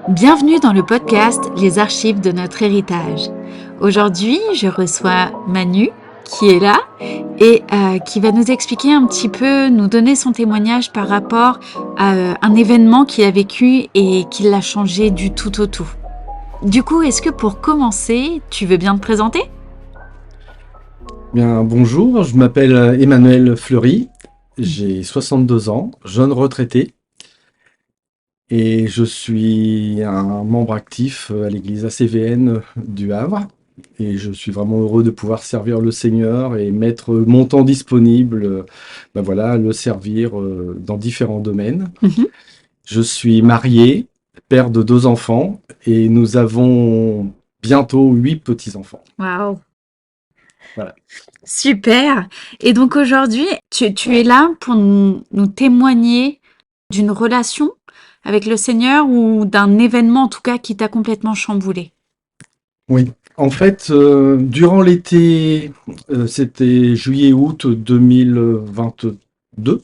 Bienvenue dans le podcast Les archives de notre héritage. Aujourd'hui, je reçois Manu qui est là et qui va nous expliquer un petit peu, nous donner son témoignage par rapport à un événement qu'il a vécu et qui l'a changé du tout au tout. Du coup, est-ce que pour commencer, tu veux bien te présenter ? Bien, bonjour, je m'appelle Emmanuel Fleury, j'ai 62 ans, jeune retraité, et je suis un membre actif à l'église ACVN du Havre. Et je suis vraiment heureux de pouvoir servir le Seigneur et mettre mon temps disponible, le servir dans différents domaines. Je suis marié, père de 2 enfants, et nous avons bientôt 8 petits-enfants. Waouh! Voilà. Super! Et donc aujourd'hui, tu es là pour nous témoigner d'une relation avec le Seigneur ou d'un événement en tout cas qui t'a complètement chamboulé. Oui, en fait, durant l'été, c'était juillet-août 2022,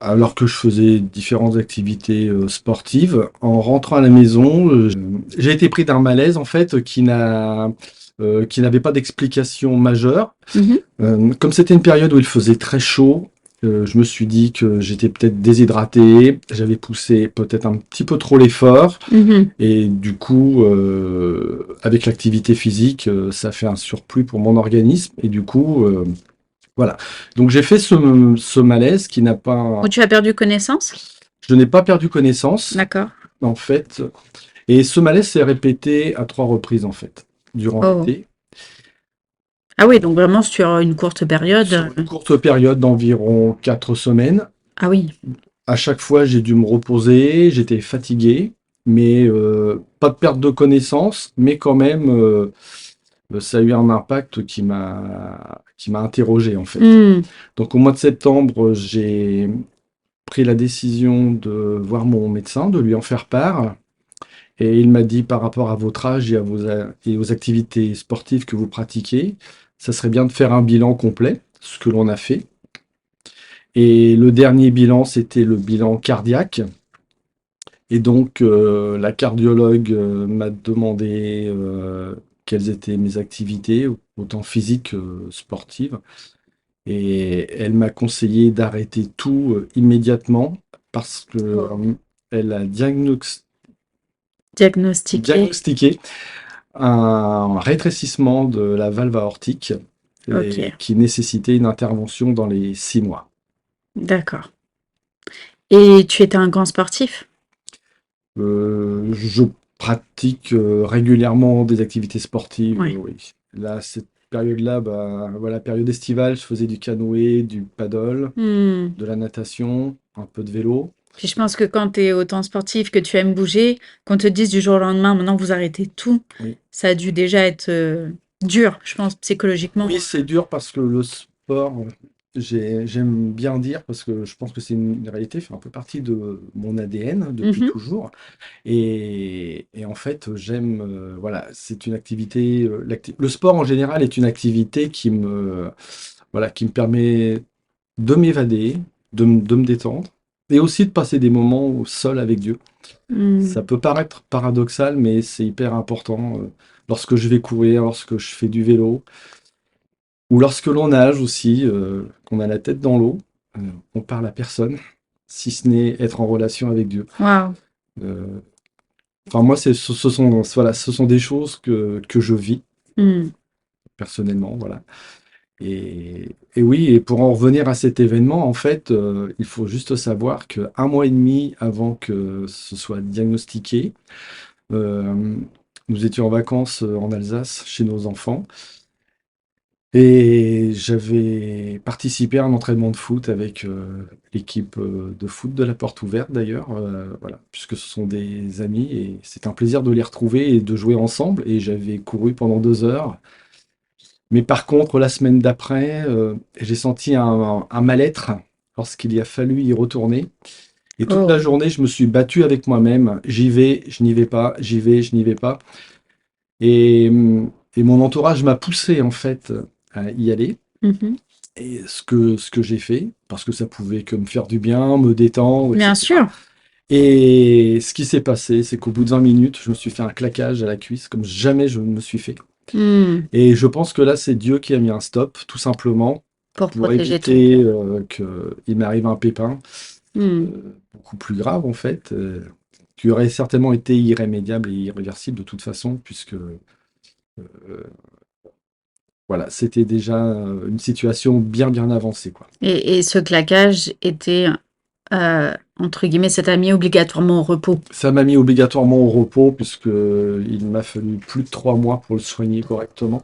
alors que je faisais différentes activités sportives. En rentrant à la maison, j'ai été pris d'un malaise en fait qui n'avait pas d'explication majeure. Comme c'était une période où il faisait très chaud, je me suis dit que j'étais peut-être déshydraté, j'avais poussé peut-être un petit peu trop l'effort, et du coup, avec l'activité physique, ça fait un surplus pour mon organisme, et du coup, voilà. Donc j'ai fait ce malaise qui n'a Où pas... tu as perdu connaissance? Je n'ai pas perdu connaissance, D'accord. en fait, et ce malaise s'est répété à 3 reprises, en fait, durant Oh. l'été. Ah oui, donc vraiment sur une courte période. Sur une courte période d'environ 4 semaines. Ah oui. À chaque fois, j'ai dû me reposer, j'étais fatigué, mais pas de perte de connaissance, mais quand même, ça a eu un impact qui m'a interrogé, en fait. Donc au mois de septembre, j'ai pris la décision de voir mon médecin, de lui en faire part, et il m'a dit par rapport à votre âge et aux activités sportives que vous pratiquez, ça serait bien de faire un bilan complet, ce que l'on a fait. Et le dernier bilan, c'était le bilan cardiaque. Et donc, la cardiologue m'a demandé quelles étaient mes activités, autant physiques que sportives. Et elle m'a conseillé d'arrêter tout immédiatement parce que elle a Diagnostiqué. diagnostiqué un rétrécissement de la valve aortique Ok. qui nécessitait une intervention dans les 6 mois. D'accord. Et tu étais un grand sportif? Je pratique régulièrement des activités sportives, Oui. oui. Là, cette période-là, voilà, période estivale, je faisais du canoë, du paddle, de la natation, un peu de vélo. Puis je pense que quand tu es autant sportif, que tu aimes bouger, qu'on te dise du jour au lendemain, maintenant vous arrêtez tout, Oui, ça a dû déjà être dur, je pense, psychologiquement. oui, c'est dur parce que le sport, j'aime bien dire, parce que je pense que c'est une réalité, fait un peu partie de mon ADN depuis toujours. Et en fait, j'aime, voilà, c'est une activité, le sport en général est une activité voilà, qui me permet de m'évader, de me détendre, et aussi de passer des moments seul avec Dieu. Ça peut paraître paradoxal, mais c'est hyper important. Lorsque je vais courir, lorsque je fais du vélo, ou lorsque l'on nage aussi, qu'on a la tête dans l'eau, on parle à personne, si ce n'est être en relation avec Dieu. Waouh. Euh, Enfin, moi, ce sont des choses que je vis personnellement, voilà. Et oui, et pour en revenir à cet événement, en fait, il faut juste savoir qu'un mois et demi avant que ce soit diagnostiqué, euh, nous étions en vacances en Alsace chez nos enfants. Et j'avais participé à un entraînement de foot avec l'équipe de foot de la Porte Ouverte d'ailleurs, voilà, puisque ce sont des amis et c'est un plaisir de les retrouver et de jouer ensemble. Et j'avais couru pendant 2 heures. Mais par contre, la semaine d'après, j'ai senti un mal-être lorsqu'il y a fallu y retourner. Et toute la journée, je me suis battu avec moi-même. J'y vais, je n'y vais pas, j'y vais, je n'y vais pas. Et, et mon entourage m'a poussé en fait à y aller. Et ce que j'ai fait, parce que ça pouvait que me faire du bien, me détendre, Bien etc. sûr. Et ce qui s'est passé, c'est qu'au bout de 20 minutes, je me suis fait un claquage à la cuisse comme jamais je ne me suis fait. Hmm. Et je pense que là, c'est Dieu qui a mis un stop, tout simplement, Pour pour protéger ton éviter cœur. qu'il m'arrive un pépin Hmm. beaucoup plus grave, en fait, qui aurait certainement été irrémédiable et irréversible de toute façon, puisque voilà, c'était déjà une situation bien, bien avancée, quoi. Et ce claquage était, entre guillemets, ça t'a mis obligatoirement au repos. Ça m'a mis obligatoirement au repos, puisque il m'a fallu plus de 3 mois pour le soigner correctement,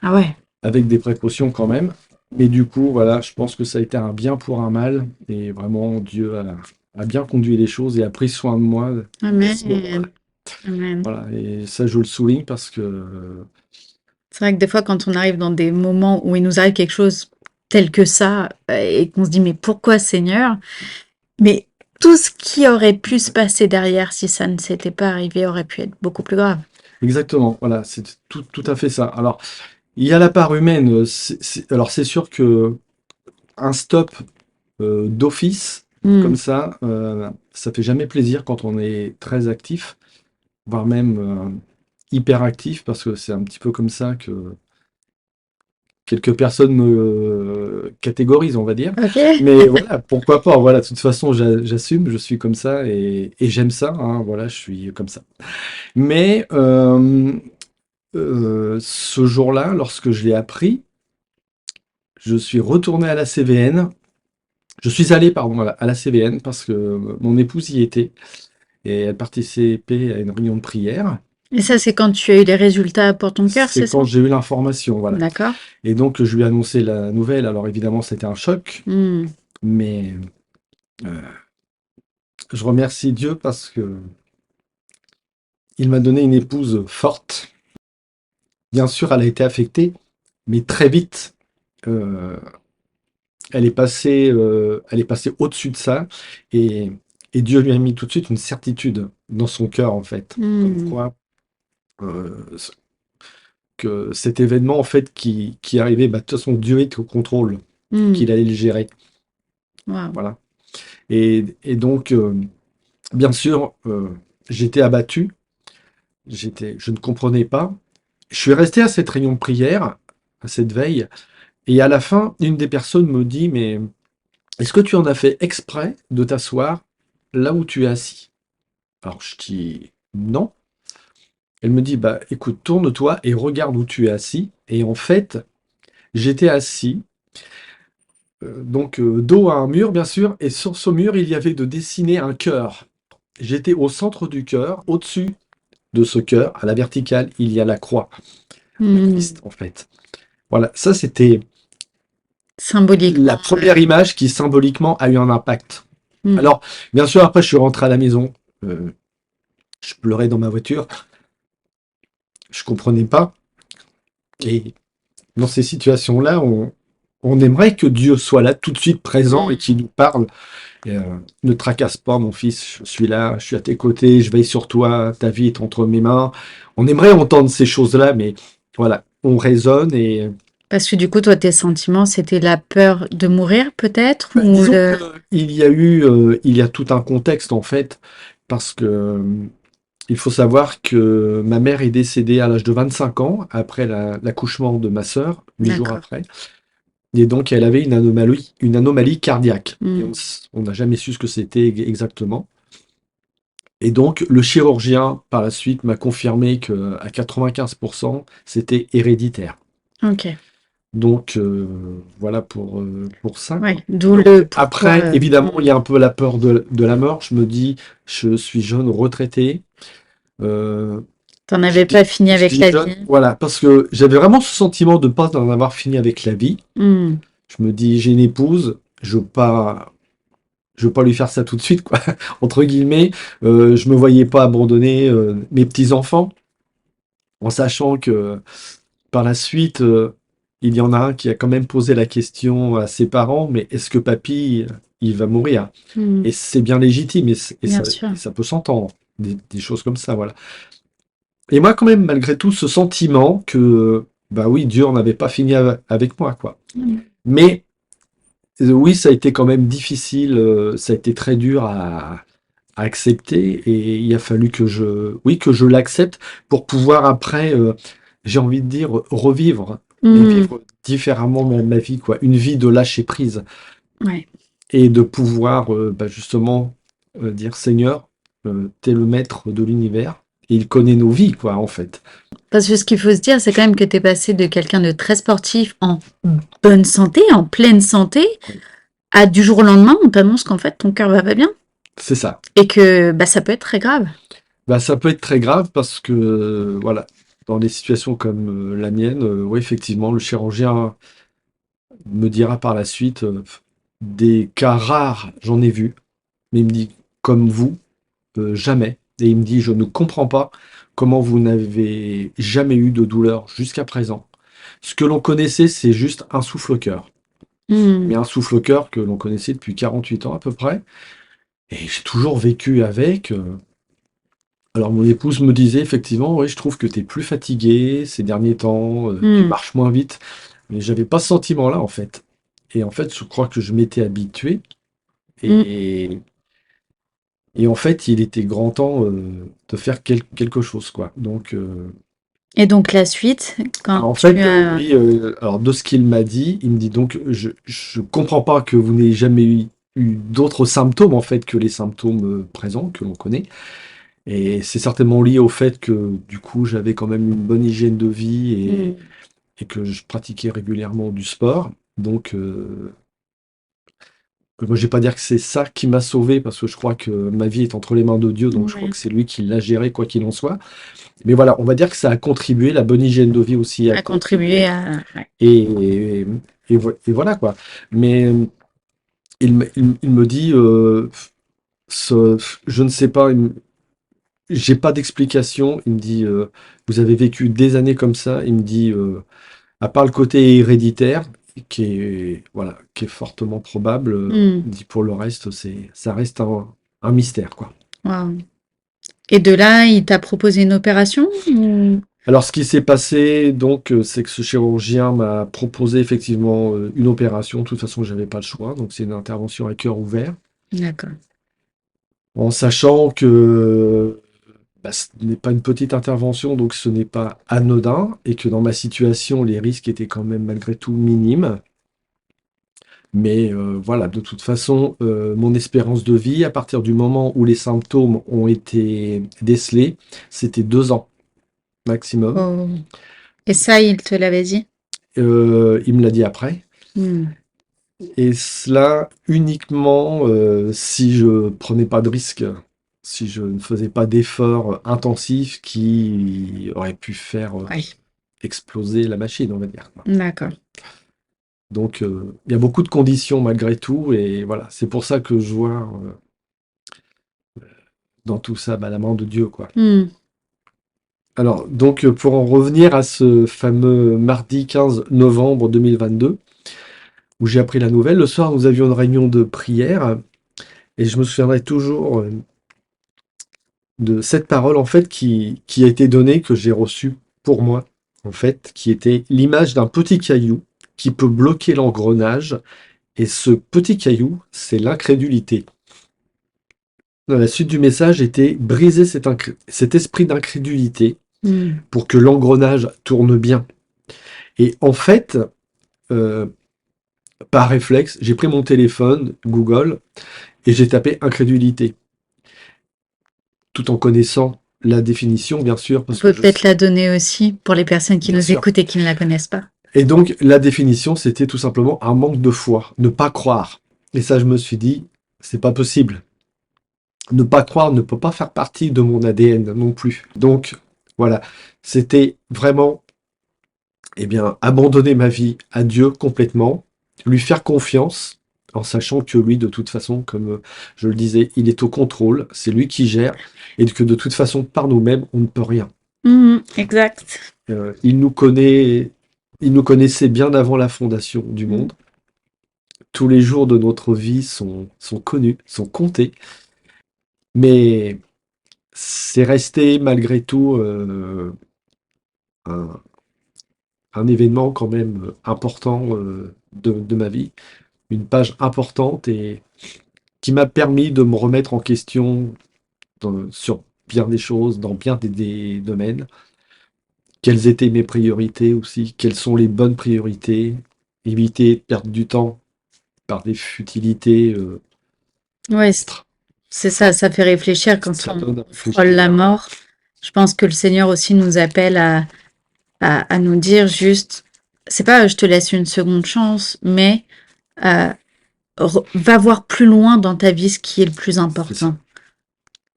Ah ouais. avec des précautions quand même. Mais du coup, voilà, je pense que ça a été un bien pour un mal, et vraiment, Dieu a bien conduit les choses et a pris soin de moi à ce moment-là. Amen. Amen. Voilà, et ça, je le souligne parce que C'est vrai que des fois, quand on arrive dans des moments où il nous arrive quelque chose tel que ça, et qu'on se dit, mais pourquoi Seigneur? Mais tout ce qui aurait pu se passer derrière si ça ne s'était pas arrivé aurait pu être beaucoup plus grave. exactement, voilà, c'est tout à fait ça. Alors, il y a la part humaine, alors c'est sûr que un stop d'office, Hmm. comme ça fait jamais plaisir quand on est très actif, voire même hyper actif, parce que c'est un petit peu comme ça que quelques personnes me catégorisent, on va dire. Ok. Mais voilà, pourquoi pas, voilà, de toute façon, j'assume, je suis comme ça et j'aime ça, hein, voilà, je suis comme ça. Mais ce jour-là, lorsque je l'ai appris, je suis retourné à la CVN. Je suis allé, pardon, à la CVN parce que mon épouse y était et elle participait à une réunion de prière. Et ça, c'est quand tu as eu les résultats pour ton cœur, C'est c'est ça? quand j'ai eu l'information, voilà. D'accord. Et donc, je lui ai annoncé la nouvelle. Alors, évidemment, c'était un choc, Hmm. mais euh, je remercie Dieu parce que il m'a donné une épouse forte. Bien sûr, elle a été affectée, mais très vite, euh, elle est passée au-dessus de ça et, et Dieu lui a mis tout de suite une certitude dans son cœur, en fait. Comme Hmm. quoi, euh, que cet événement, en fait, qui arrivait, bah, de toute façon, Dieu est au contrôle, Hmm. qu'il allait le gérer. Waouh. Voilà. Et donc, bien sûr, j'étais abattu, je ne comprenais pas. Je suis resté à cette réunion de prière, à cette veille, et à la fin, une des personnes me dit, mais est-ce que tu en as fait exprès de t'asseoir là où tu es assis? Alors je dis non. Elle me dit, bah écoute, tourne-toi et regarde où tu es assis. Et en fait, j'étais assis, donc dos à un mur, bien sûr, et sur ce mur, il y avait de dessiner un cœur. J'étais au centre du cœur, au-dessus de ce cœur, à la verticale, il y a la croix de Hmm. Christ, en fait. Voilà, ça c'était la Symboliquement. première image qui symboliquement a eu un impact. Hmm. Alors, bien sûr, après, je suis rentré à la maison, euh, je pleurais dans ma voiture, je comprenais pas. Et dans ces situations-là, on aimerait que Dieu soit là tout de suite présent et Hmm. qu'il nous parle. Et, ne tracasse pas, mon fils, je suis là, je suis à tes côtés, je veille sur toi, ta vie est entre mes mains. On aimerait entendre ces choses-là, mais voilà, on raisonne et Parce que du coup, toi, tes sentiments, c'était la peur de mourir, peut-être, bah, ou disons le... il y a tout un contexte en fait, parce que il faut savoir que ma mère est décédée à l'âge de 25 ans après l'accouchement de ma sœur, 8 jours D'accord. après. Et donc, elle avait une anomalie cardiaque. Et Hmm. on n'a jamais su ce que c'était exactement. Et donc, le chirurgien, par la suite, m'a confirmé qu'à 95%, c'était héréditaire. Ok. Donc, voilà pour ça, Ouais. quoi. D'où Donc, le pourquoi. après, évidemment, il Hmm. y a un peu la peur de la mort. Je me dis, je suis jeune retraité. euh, T'en avais J'étais pas fini avec j'étais la jeune, vie. voilà, parce que j'avais vraiment ce sentiment de ne pas en avoir fini avec la vie. Hmm. Je me dis, j'ai une épouse, je veux pas lui faire ça tout de suite, quoi, entre guillemets. Je me voyais pas abandonner mes petits-enfants, en sachant que par la suite, il y en a un qui a quand même posé la question à ses parents, mais est-ce que papy, il va mourir? Hmm. Et c'est bien légitime, Bien sûr. et ça peut s'entendre, des choses comme ça, voilà. Et moi, quand même, malgré tout, ce sentiment que, bah oui, Dieu n'en avait pas fini avec moi, quoi. Hmm. Mais oui, ça a été quand même difficile, ça a été très dur accepter et il a fallu que je l'accepte pour pouvoir après, j'ai envie de dire, revivre et Hmm, vivre différemment ma vie, quoi. Une vie de lâcher prise ouais. et de pouvoir justement dire Seigneur, t'es le maître de l'univers et il connaît nos vies, quoi, en fait. Parce que ce qu'il faut se dire, c'est quand même que tu es passé de quelqu'un de très sportif en bonne santé, en pleine santé, Oui. à du jour au lendemain, on t'annonce qu'en fait ton cœur va pas bien C'est ça. et que bah, ça peut être très grave. Bah, ça peut être très grave parce que, voilà, dans des situations comme la mienne, oui, effectivement, le chirurgien me dira par la suite, des cas rares, j'en ai vu, mais il me dit, comme vous, jamais. Et il me dit, je ne comprends pas comment vous n'avez jamais eu de douleur jusqu'à présent. Ce que l'on connaissait, c'est juste un souffle-cœur. Hmm, Mais un souffle-cœur que l'on connaissait depuis 48 ans à peu près. Et j'ai toujours vécu avec. Alors mon épouse me disait effectivement, oui, je trouve que tu es plus fatigué ces derniers temps, tu hmm, marches moins vite. Mais j'avais pas ce sentiment-là en fait. Et en fait, je crois que je m'étais habitué. hmm. Et, et en fait, il était grand temps de faire quelque chose, quoi. Donc, Et donc la suite, quand en tu fait, as... lui, alors de ce qu'il m'a dit, il me dit donc, je comprends pas que vous n'ayez jamais eu d'autres symptômes en fait que les symptômes présents que l'on connaît. Et c'est certainement lié au fait que du coup, j'avais quand même une bonne hygiène de vie Hmm, et que je pratiquais régulièrement du sport. Donc, moi, je vais pas dire que c'est ça qui m'a sauvé parce que je crois que ma vie est entre les mains de Dieu, donc je crois ouais, que c'est lui qui l'a géré quoi qu'il en soit. Mais voilà, on va dire que ça a contribué, la bonne hygiène de vie aussi a à contribuer contribué. à... ouais. Et, et, et voilà quoi. Mais il me dit, je ne sais pas, j'ai pas d'explication. Il me dit, vous avez vécu des années comme ça. Il me dit, à part le côté héréditaire, qui est fortement probable, Hmm, il dit pour le reste, ça reste un mystère, quoi. wow. Et de là, il t'a proposé une opération ou... Alors, ce qui s'est passé, donc, c'est que ce chirurgien m'a proposé effectivement une opération. De toute façon, j'avais pas le choix. Donc, c'est une intervention à cœur ouvert, D'accord. en sachant que ce n'est pas une petite intervention, donc ce n'est pas anodin, et que dans ma situation, les risques étaient quand même malgré tout minimes. Mais voilà, de toute façon, mon espérance de vie, à partir du moment où les symptômes ont été décelés, c'était 2 ans maximum. Oh. Et ça, il te l'avait dit? Il me l'a dit après. Hmm. Et cela uniquement si je prenais pas de risques, si je ne faisais pas d'efforts intensifs qui auraient pu faire Ouais, exploser la machine, on va dire, quoi. d'accord. Donc, il y a beaucoup de conditions malgré tout, et voilà, c'est pour ça que je vois dans tout ça la main de Dieu, quoi. Hmm. Alors, donc, pour en revenir à ce fameux mardi 15 novembre 2022, où j'ai appris la nouvelle, le soir, nous avions une réunion de prière, et je me souviendrai toujours de cette parole, en fait, qui a été donnée, que j'ai reçue pour moi, en fait, qui était l'image d'un petit caillou qui peut bloquer l'engrenage, et ce petit caillou, c'est l'incrédulité. La suite du message était briser cet esprit d'incrédulité Hmm. pour que l'engrenage tourne bien. Et en fait, euh, par réflexe, j'ai pris mon téléphone, Google, et j'ai tapé incrédulité, tout en connaissant la définition, bien sûr, On parce que peut peut-être la donner aussi pour les personnes qui bien nous sûr. écoutent et qui ne la connaissent pas. Et donc, la définition, c'était tout simplement un manque de foi, ne pas croire. Et ça, je me suis dit, c'est pas possible. Ne pas croire ne peut pas faire partie de mon ADN non plus. Donc, voilà, c'était vraiment, eh bien, abandonner ma vie à Dieu complètement, lui faire confiance, en sachant que lui, de toute façon, comme je le disais, il est au contrôle, c'est lui qui gère, et que de toute façon, par nous-mêmes, on ne peut rien. Hmm, exact. Il nous connaît, il nous connaissait bien avant la fondation du Hmm. monde. Tous les jours de notre vie sont connus, sont comptés, mais c'est resté malgré tout un, un événement quand même important de ma vie, une page importante et qui m'a permis de me remettre en question sur bien des choses, dans bien des domaines. Quelles étaient mes priorités aussi? Quelles sont les bonnes priorités? Éviter de perdre du temps par des futilités. Ouais, c'est ça, ça fait réfléchir quand Ça donne à on frôle réfléchir. la mort. Je pense que le Seigneur aussi nous appelle à nous dire juste, c'est pas je te laisse une seconde chance, mais euh, va voir plus loin dans ta vie ce qui est le plus C'est ça. important.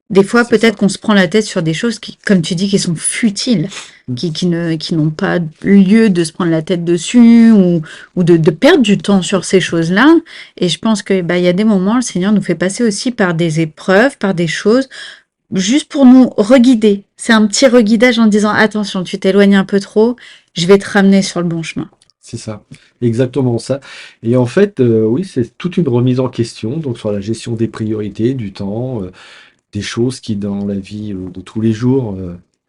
Des fois, C'est peut-être ça. qu'on se prend la tête sur des choses qui, comme tu dis, qui sont futiles, Mm. qui n'ont pas lieu de se prendre la tête dessus ou de perdre du temps sur ces choses-là. Et je pense que, bah, il y a des moments, le Seigneur nous fait passer aussi par des épreuves, par des choses, juste pour nous reguider. C'est un petit reguidage en disant, attention, tu t'éloignes un peu trop, je vais te ramener sur le bon chemin. C'est ça. Exactement ça. Et en fait, oui, c'est toute une remise en question, donc sur la gestion des priorités, du temps, des choses qui, dans la vie de tous les jours,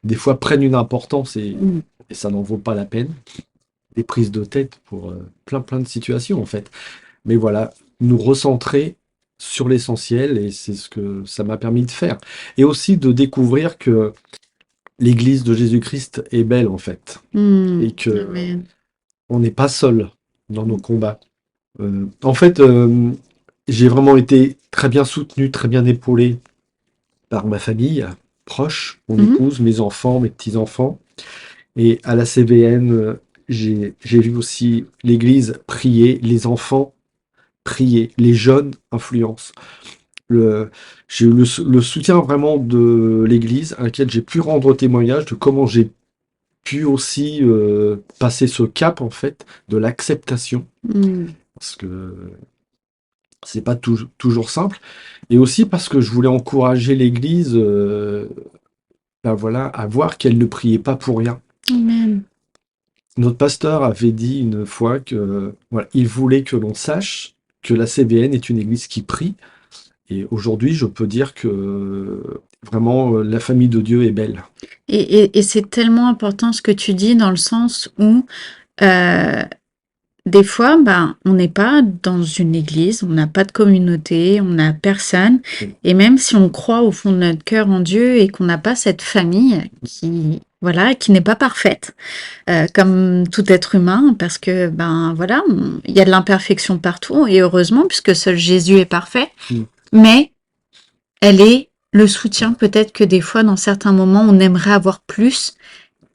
des fois prennent une importance Mm. et ça n'en vaut pas la peine. Des prises de tête pour plein de situations, en fait. Mais voilà, nous recentrer sur l'essentiel et c'est ce que ça m'a permis de faire. Et aussi de découvrir que l'Église de Jésus-Christ est belle, en fait. Mm. Et que Amen. on n'est pas seul dans nos combats. En fait, j'ai vraiment été très bien soutenu, très bien épaulé par ma famille proche, mon Mhm. épouse, mes enfants, mes petits-enfants. Et à la CVN, j'ai vu aussi l'Église prier, les enfants prier, les jeunes influencent. Le, j'ai eu le soutien vraiment de l'Église à laquelle j'ai pu rendre témoignage de comment j'ai pu aussi passer ce cap en fait de l'acceptation Mm. parce que c'est pas toujours simple et aussi parce que je voulais encourager l'Église ben voilà, à voir qu'elle ne priait pas pour rien. Amen. Notre pasteur avait dit une fois que voilà, il voulait que l'on sache que la CVN est une église qui prie. Et aujourd'hui, je peux dire que vraiment la famille de Dieu est belle. Et c'est tellement important ce que tu dis dans le sens où euh, des fois, ben, on n'est pas dans une église, on n'a pas de communauté, on n'a personne. Et même si on croit au fond de notre cœur en Dieu et qu'on n'a pas cette famille qui, voilà, qui n'est pas parfaite, comme tout être humain, parce que, ben, voilà, il y a de l'imperfection partout, et heureusement, puisque seul Jésus est parfait. Mm. Mais elle est le soutien peut-être que des fois, dans certains moments, on aimerait avoir plus.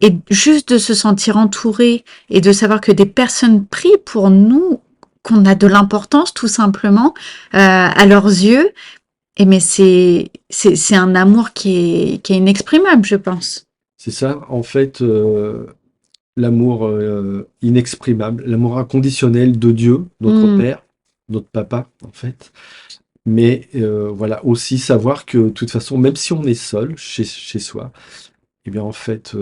Et juste de se sentir entouré et de savoir que des personnes prient pour nous, qu'on a de l'importance tout simplement à leurs yeux, et mais c'est un amour qui est inexprimable, je pense. C'est ça, en fait, l'amour inexprimable, l'amour inconditionnel de Dieu, notre Mm, Père, notre Papa, en fait. Mais voilà, aussi savoir que de toute façon, même si on est seul chez soi, eh bien en fait,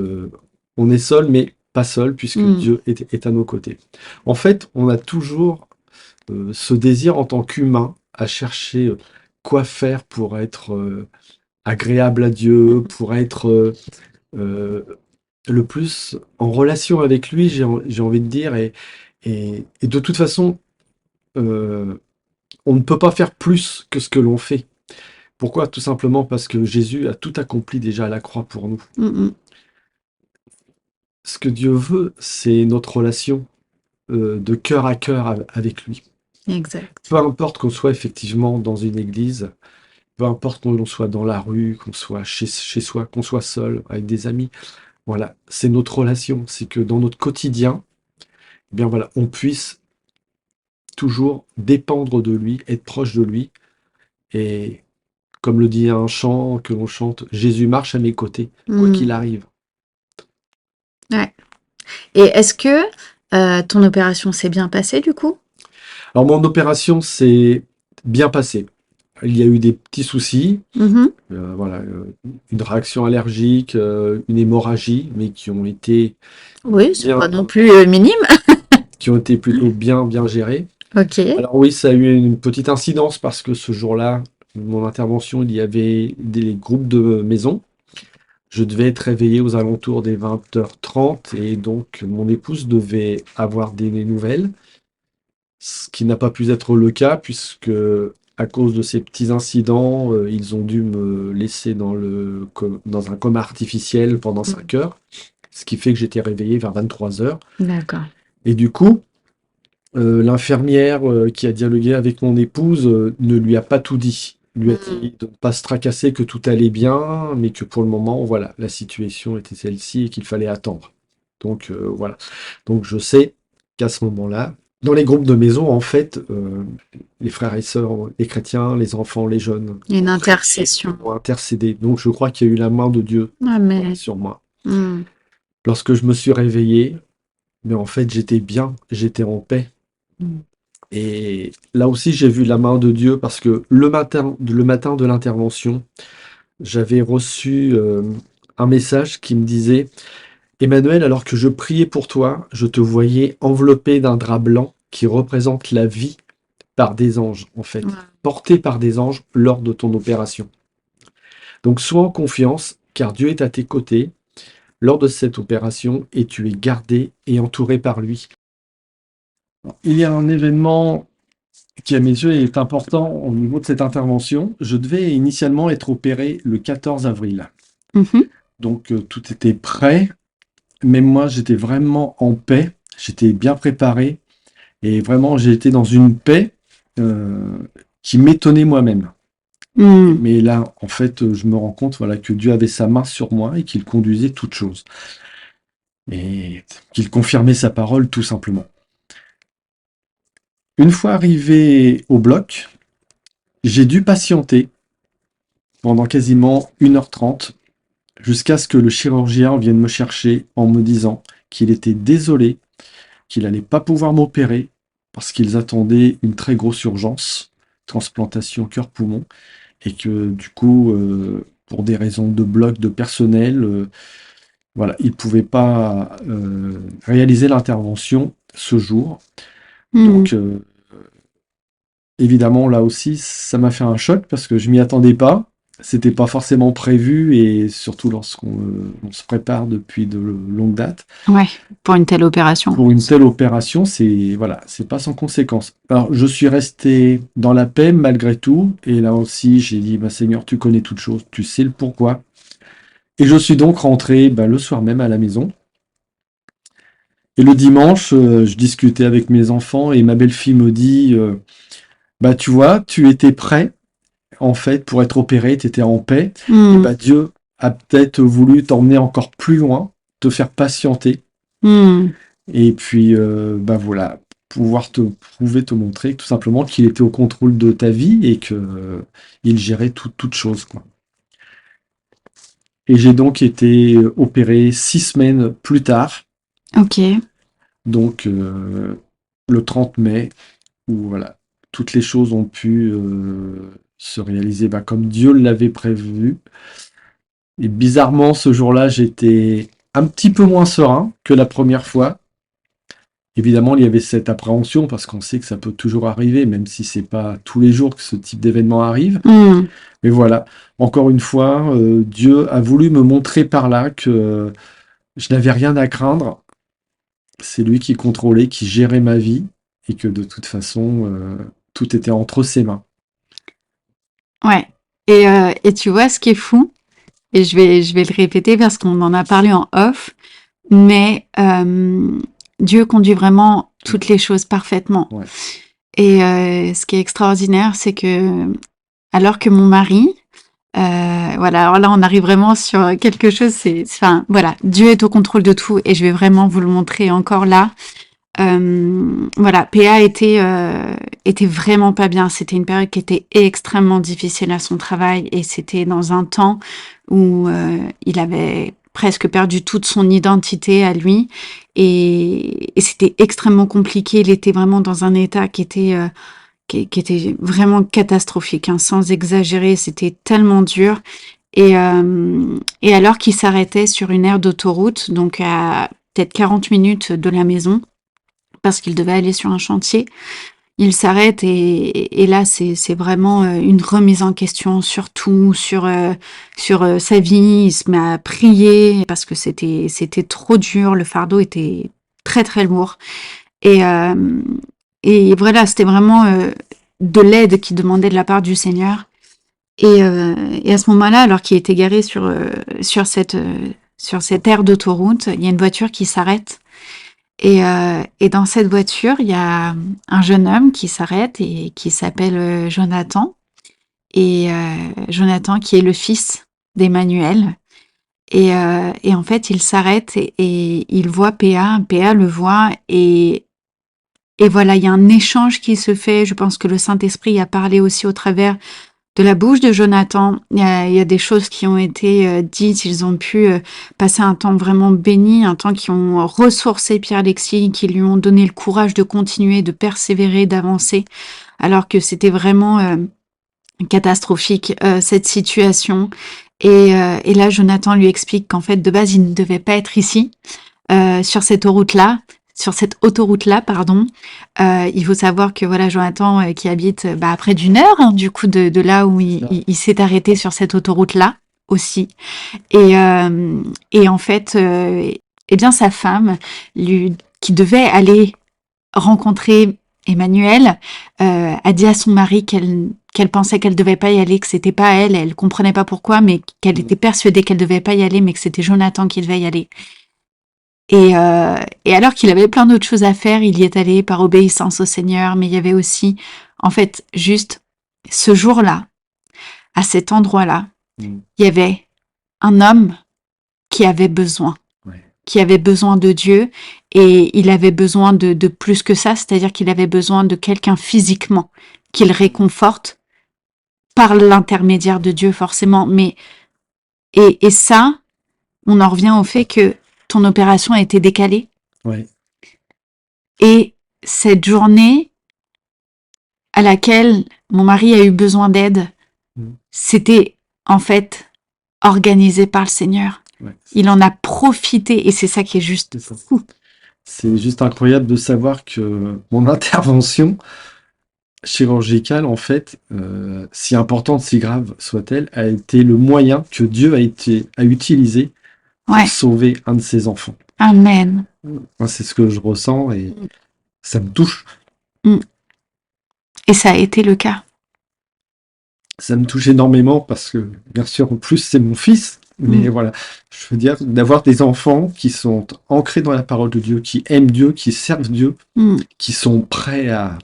on est seul, mais pas seul, puisque mm, Dieu est à nos côtés. En fait, on a toujours ce désir en tant qu'humain à chercher quoi faire pour être agréable à Dieu, pour être euh, le plus en relation avec lui, j'ai envie de dire. Et de toute façon, euh, on ne peut pas faire plus que ce que l'on fait. Pourquoi? Tout simplement parce que Jésus a tout accompli déjà à la croix pour nous. mm, Ce que Dieu veut, c'est notre relation de cœur à cœur avec lui. exact. Peu importe qu'on soit effectivement dans une église, peu importe qu'on soit dans la rue, qu'on soit chez soi, qu'on soit seul, avec des amis, voilà, c'est notre relation. C'est que dans notre quotidien, eh bien voilà, on puisse toujours dépendre de lui, être proche de lui. Et comme le dit un chant que l'on chante, Jésus marche à mes côtés, quoi Mm, qu'il arrive. ouais. Et est-ce que ton opération s'est bien passée du coup? Alors mon opération s'est bien passée. Il y a eu des petits soucis, Mhm. voilà, une réaction allergique, une hémorragie, mais Oui, c'est pas bien, non plus minime. qui ont été plutôt bien gérés. Ok. Alors oui, ça a eu une petite incidence parce que ce jour-là, mon intervention, il y avait des groupes de maison. Je devais être réveillé aux alentours des 20h30 et donc mon épouse devait avoir des nouvelles, ce qui n'a pas pu être le cas puisque à cause de ces petits incidents, ils ont dû me laisser dans un coma artificiel pendant Mm. 5 heures, ce qui fait que j'étais réveillé vers 23 heures. D'accord. Et du coup, l'infirmière qui a dialogué avec mon épouse ne lui a pas tout dit. Lui a Mm. dit de ne pas se tracasser, que tout allait bien, mais que pour le moment, voilà, la situation était celle-ci et qu'il fallait attendre. Donc voilà. Donc je sais qu'à ce moment-là, dans les groupes de maison, en fait, les frères et sœurs, les chrétiens, les enfants, les jeunes, Une ont prié, intercession. ont intercédé. Donc je crois qu'il y a eu la main de Dieu, voilà, Amen. sur moi. Mm. Lorsque je me suis réveillé, mais en fait j'étais bien, j'étais en paix. Mm. Et là aussi, j'ai vu la main de Dieu parce que le matin de l'intervention, j'avais reçu un message qui me disait: Emmanuel, alors que je priais pour toi, je te voyais enveloppé d'un drap blanc qui représente la vie par des anges, en fait, Ouais. porté par des anges lors de ton opération. Donc sois en confiance, car Dieu est à tes côtés lors de cette opération et tu es gardé et entouré par lui. Il y a un événement qui à mes yeux est important au niveau de cette intervention. Je devais initialement être opéré le 14 avril. Mhm. Donc tout était prêt. Même moi, j'étais vraiment en paix. J'étais bien préparé. Et vraiment, j'ai été dans une paix euh, qui m'étonnait moi-même. Mm. Mais là, en fait, je me rends compte, voilà, que Dieu avait sa main sur moi et qu'il conduisait toutes choses. Et qu'il confirmait sa parole tout simplement. Une fois arrivé au bloc, j'ai dû patienter pendant quasiment 1h30 jusqu'à ce que le chirurgien vienne me chercher en me disant qu'il était désolé, qu'il n'allait pas pouvoir m'opérer parce qu'ils attendaient une très grosse urgence, transplantation cœur-poumon, et que du coup, pour des raisons de bloc de personnel, voilà, ils ne pouvaient pas réaliser l'intervention ce jour. Mm. Donc, évidemment, là aussi, ça m'a fait un choc parce que je m'y attendais pas. C'était pas forcément prévu et surtout lorsqu'on on se prépare depuis de longues dates. Ouais, pour une telle opération. Pour une telle opération, c'est voilà, c'est pas sans conséquence. Alors, je suis resté dans la paix malgré tout et là aussi, j'ai dit, bah, Seigneur, tu connais toutes choses, tu sais le pourquoi. Et je suis donc rentré bah, le soir même à la maison. Et le dimanche, je discutais avec mes enfants et ma belle-fille me dit, bah tu vois, tu étais prêt en fait, pour être opéré, tu étais en paix, et Mm. bah Dieu a peut-être voulu t'emmener encore plus loin, te faire patienter, Mm. et puis bah voilà, pouvoir te prouver, te montrer tout simplement qu'il était au contrôle de ta vie et que il gérait toute chose, quoi. Et j'ai donc été opéré 6 semaines plus tard, Ok. donc le 30 mai, où voilà, toutes les choses ont pu se réaliser bah, comme Dieu l'avait prévu. Et bizarrement, ce jour-là, j'étais un petit peu moins serein que la première fois. Évidemment, il y avait cette appréhension parce qu'on sait que ça peut toujours arriver, même si c'est pas tous les jours que ce type d'événement arrive. Mm. Mais voilà, encore une fois, Dieu a voulu me montrer par là que je n'avais rien à craindre. C'est lui qui contrôlait, qui gérait ma vie, et que de toute façon, tout était entre ses mains. Ouais. Et tu vois, ce qui est fou, et je vais le répéter parce qu'on en a parlé en off, mais Dieu conduit vraiment toutes les choses parfaitement. Ouais. Et ce qui est extraordinaire, c'est que alors que mon mari, voilà, alors là on arrive vraiment sur quelque chose, enfin voilà, Dieu est au contrôle de tout et je vais vraiment vous le montrer encore là. Voilà, PA était vraiment pas bien. C'était une période qui était extrêmement difficile à son travail et c'était dans un temps où il avait presque perdu toute son identité à lui et c'était extrêmement compliqué. Il était vraiment dans un état qui était vraiment catastrophique, hein, sans exagérer. C'était tellement dur. Et alors qu'il s'arrêtait sur une aire d'autoroute, donc à peut-être 40 minutes de la maison, parce qu'il devait aller sur un chantier. Il s'arrête et là, c'est vraiment une remise en question sur tout, sur sa vie. Il se met à prier parce que c'était trop dur. Le fardeau était très, très lourd. Et, euh, et voilà, c'était vraiment de l'aide qu'il demandait de la part du Seigneur. Et à ce moment-là, alors qu'il était garé sur cette aire d'autoroute, il y a une voiture qui s'arrête. Et dans cette voiture, il y a un jeune homme qui s'arrête et qui s'appelle Jonathan. Et Jonathan qui est le fils d'Emmanuel. Et en fait, il s'arrête et il voit PA. PA le voit et voilà, il y a un échange qui se fait. Je pense que le Saint-Esprit a parlé aussi au travers de la bouche de Jonathan. Il y a des choses qui ont été dites. Ils ont pu passer un temps vraiment béni, un temps qui ont ressourcé Pierre-Alexis, qui lui ont donné le courage de continuer, de persévérer, d'avancer, alors que c'était vraiment catastrophique cette situation. Et là, Jonathan lui explique qu'en fait, de base, il ne devait pas être ici, sur cette autoroute-là, pardon. Il faut savoir que voilà, Jonathan, qui habite à près d'une heure, hein, du coup, de là où il s'est arrêté sur cette autoroute-là aussi. Et en fait, eh bien, sa femme, qui devait aller rencontrer Emmanuel, a dit à son mari qu'elle pensait qu'elle devait pas y aller, que c'était pas elle comprenait pas pourquoi, mais qu'elle était persuadée qu'elle devait pas y aller, mais que c'était Jonathan qui devait y aller. Et alors qu'il avait plein d'autres choses à faire, il y est allé par obéissance au Seigneur, mais il y avait aussi, en fait, juste ce jour-là, à cet endroit-là, il y avait un homme qui avait besoin. Qui avait besoin de Dieu, et il avait besoin de plus que ça, c'est-à-dire qu'il avait besoin de quelqu'un physiquement qui le réconforte par l'intermédiaire de Dieu forcément. Mais et ça, on en revient au fait que ton opération a été décalée. Ouais. Et cette journée à laquelle mon mari a eu besoin d'aide, c'était en fait organisé par le Seigneur. Ouais. Il en a profité et c'est ça qui est juste fou. C'est juste incroyable de savoir que mon intervention chirurgicale, en fait, si importante, si grave soit-elle, a été le moyen que Dieu a utilisé pour sauver un de ses enfants. Amen. Moi, c'est ce que je ressens et ça me touche. Et ça a été le cas. Ça me touche énormément parce que, bien sûr, en plus, c'est mon fils. Mais voilà, je veux dire, d'avoir des enfants qui sont ancrés dans la parole de Dieu, qui aiment Dieu, qui servent Dieu, qui sont prêts à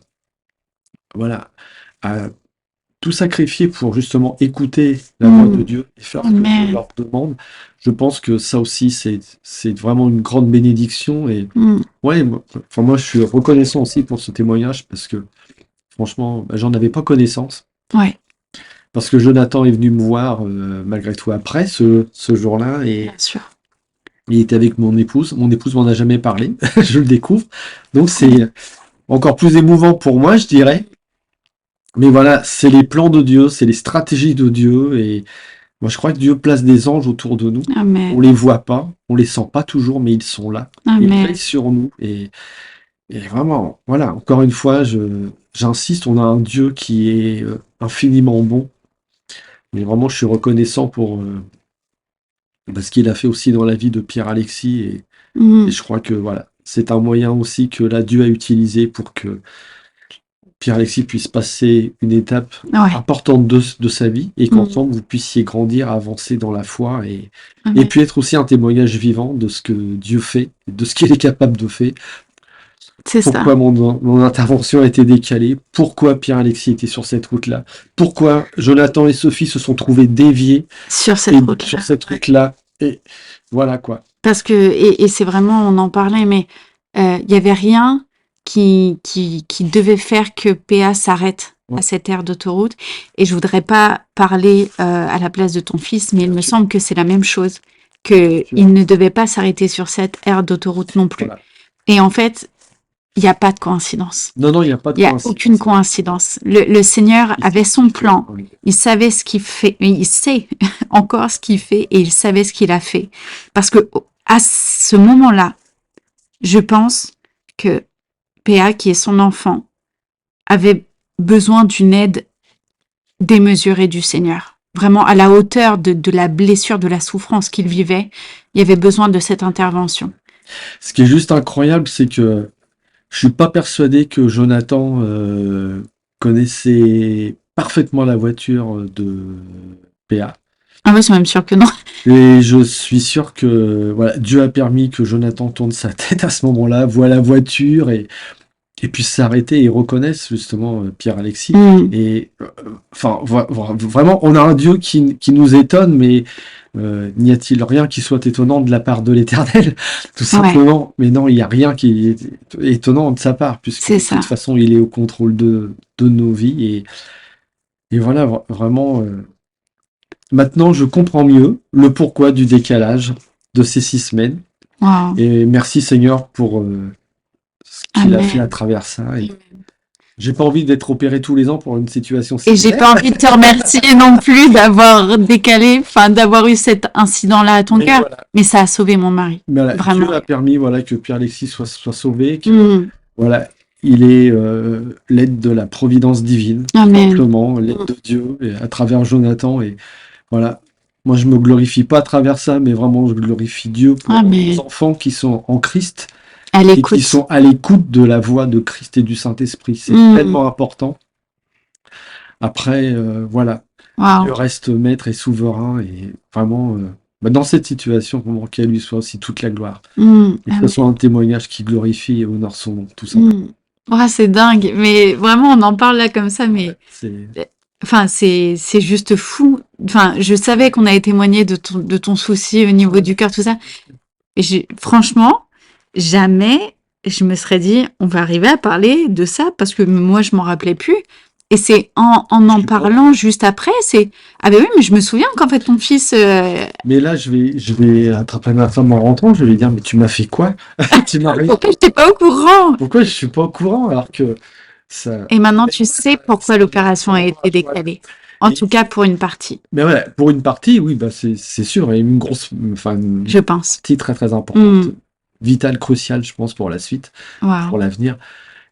tout sacrifier pour justement écouter la voix de Dieu et faire ce que Dieu leur demande. Je pense que ça aussi, c'est vraiment une grande bénédiction. Et ouais, moi, je suis reconnaissant aussi pour ce témoignage parce que, franchement, j'en avais pas connaissance. Ouais. Parce que Jonathan est venu me voir malgré tout après ce jour-là et bien sûr. Il était avec mon épouse. Mon épouse m'en a jamais parlé, je le découvre. Donc c'est encore plus émouvant pour moi, je dirais. Mais voilà, c'est les plans de Dieu, c'est les stratégies de Dieu et moi je crois que Dieu place des anges autour de nous. Amen. On les voit pas, on les sent pas toujours, mais ils sont là. Amen. Ils veillent sur nous et vraiment, voilà, encore une fois, j'insiste, on a un Dieu qui est infiniment bon. Mais vraiment, je suis reconnaissant pour ce qu'il a fait aussi dans la vie de Pierre-Alexis. Et je crois que voilà, c'est un moyen aussi que là, Dieu a utilisé pour que Pierre-Alexis puisse passer une étape importante de sa vie et qu'ensemble, vous puissiez grandir, avancer dans la foi et puis être aussi un témoignage vivant de ce que Dieu fait, de ce qu'il est capable de faire. Pourquoi mon intervention a été décalée, pourquoi Pierre-Alexis était sur cette route-là, pourquoi Jonathan et Sophie se sont trouvés déviés sur cette route-là. Et voilà quoi. Parce que, et c'est vraiment, on en parlait, mais il n'y avait rien qui devait faire que PA s'arrête à cette aire d'autoroute. Et je voudrais pas parler à la place de ton fils, mais il me semble que c'est la même chose, qu'il ne devait pas s'arrêter sur cette aire d'autoroute non plus. Voilà. Et en fait, il n'y a pas de coïncidence. Non, il n'y a pas de coïncidence. Il n'y a aucune coïncidence. Le Seigneur avait son plan. Il savait ce qu'il fait. Il sait encore ce qu'il fait et il savait ce qu'il a fait. Parce que à ce moment-là, je pense que PA, qui est son enfant, avait besoin d'une aide démesurée du Seigneur. Vraiment à la hauteur de la blessure, de la souffrance qu'il vivait. Il y avait besoin de cette intervention. Ce qui est juste incroyable, c'est que je suis pas persuadé que Jonathan connaissait parfaitement la voiture de PA. Ah ouais, c'est même sûr que non. Et je suis sûr que voilà, Dieu a permis que Jonathan tourne sa tête à ce moment-là, voit la voiture et puisse s'arrêter et reconnaisse justement Pierre-Alexis. Mm. Et enfin, vraiment, on a un Dieu qui nous étonne, mais n'y a-t-il rien qui soit étonnant de la part de l'Éternel? Tout Ouais, simplement. Mais non, il n'y a rien qui est étonnant de sa part, puisque c'est de toute ça. façon, il est au contrôle de nos vies. Et voilà, vraiment, maintenant, je comprends mieux le pourquoi du décalage de ces 6 semaines. Wow. Et merci Seigneur pour ce qu'il a fait à Amen. travers ça. Et j'ai pas envie d'être opéré tous les ans pour une situation Et j'ai similaire. pas envie de te remercier non plus d'avoir décalé, enfin d'avoir eu cet incident-là à ton Mais cœur. voilà. Mais ça a sauvé mon mari. Mais voilà, Vraiment. Dieu a permis voilà, que Pierre-Alexis soit sauvé, que Mm. voilà, il est l'aide de la providence divine, tout Amen. simplement, l'aide de Dieu et à travers Jonathan. Et voilà, moi je me glorifie pas à travers ça, mais vraiment je glorifie Dieu pour nos Amen. enfants qui sont en Christ À et qui l'écoute. sont à l'écoute de la voix de Christ et du Saint-Esprit. C'est Mm. tellement important. Après, voilà, Dieu Wow. reste maître et souverain et vraiment, dans cette situation, vraiment qu'à lui soit aussi toute la gloire. Mm. Et que ce Amen. soit un témoignage qui glorifie et honore son nom, tout simplement. Mm. Ouais, c'est dingue. Mais vraiment, on en parle là comme ça, mais C'est enfin, c'est juste fou. Enfin, je savais qu'on avait témoigné de ton souci au niveau du cœur, tout ça. Et franchement, jamais je me serais dit, on va arriver à parler de ça parce que moi, je m'en rappelais plus. Et c'est en je suis pas. parlant juste après, c'est, ah ben oui, mais je me souviens qu'en fait, ton fils, Mais là, je vais attraper ma femme en rentrant, je vais lui dire, mais tu m'as fait quoi? Tu m'as rien. pourquoi j'étais pas au courant? Pourquoi je suis pas au courant alors que ça. Et maintenant, Mais tu moi, sais pourquoi l'opération ça a été m'encourage, voilà. décalée. En Et tout cas, pour une partie, mais voilà, pour une partie, oui, bah c'est sûr, et une grosse, enfin une je pense. partie très très importante, Hmm. vitale, cruciale, je pense, pour la suite, Waouh. pour l'avenir.